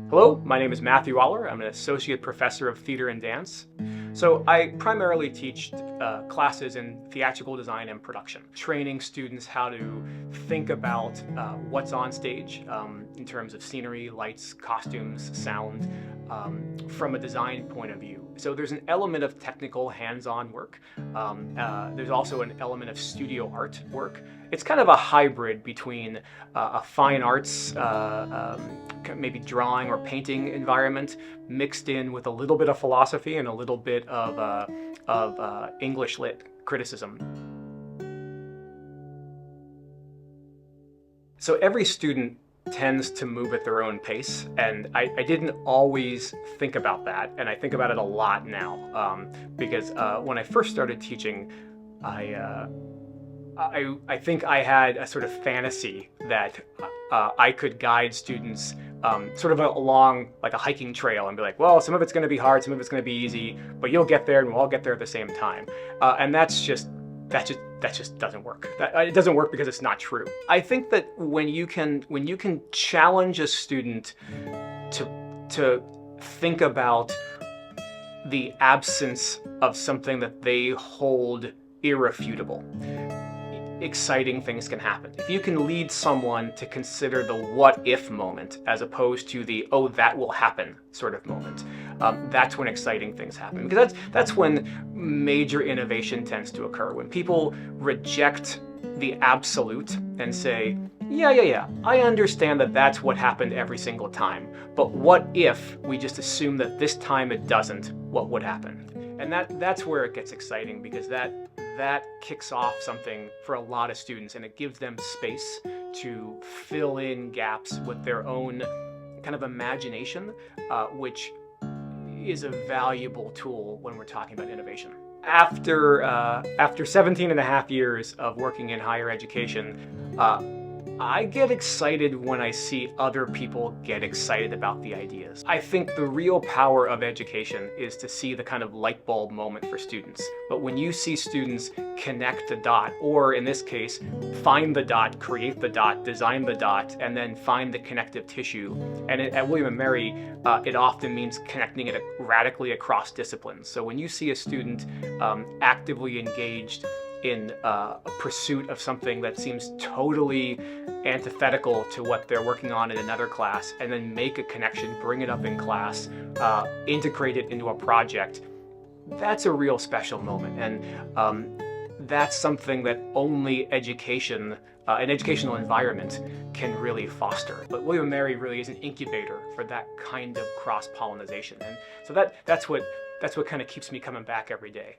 Hello, my name is Matthew Allar. I'm an associate professor of theater and dance. So I primarily teach classes in theatrical design and production, training students how to think about what's on stage in terms of scenery, lights, costumes, sound, from a design point of view. So there's an element of technical hands-on work. There's also an element of studio art work. It's kind of a hybrid between a fine arts, maybe drawing or painting environment mixed in with a little bit of philosophy and a little bit of English lit criticism. So every student tends to move at their own pace, and I didn't always think about that, and I think about it a lot now, because when I first started teaching, I think I had a sort of fantasy that I could guide students sort of along like a hiking trail and be like, well, some of it's going to be hard, some of it's going to be easy, but you'll get there and we'll all get there at the same time. And that just doesn't work. It doesn't work because it's not true. I think that when you can challenge a student to think about the absence of something that they hold irrefutable, exciting things can happen. If you can lead someone to consider the what if moment as opposed to the oh that will happen sort of moment, that's when exciting things happen, because that's when major innovation tends to occur. When people reject the absolute and say, yeah, I understand that that's what happened every single time, but what if we just assume that this time it doesn't, what would happen? And that's where it gets exciting, because that kicks off something for a lot of students, and it gives them space to fill in gaps with their own kind of imagination, which is a valuable tool when we're talking about innovation. After 17 and a half years of working in higher education, I get excited when I see other people get excited about the ideas. I think the real power of education is to see the kind of light bulb moment for students. But when you see students connect the dot, or in this case, find the dot, create the dot, design the dot, and then find the connective tissue. And at William & Mary, it often means connecting it radically across disciplines. So when you see a student actively engaged in a pursuit of something that seems totally antithetical to what they're working on in another class, and then make a connection, bring it up in class, integrate it into a project, that's a real special moment. And that's something that only education, an educational environment, can really foster. But William & Mary really is an incubator for that kind of cross-pollination. And so that's what kind of keeps me coming back every day.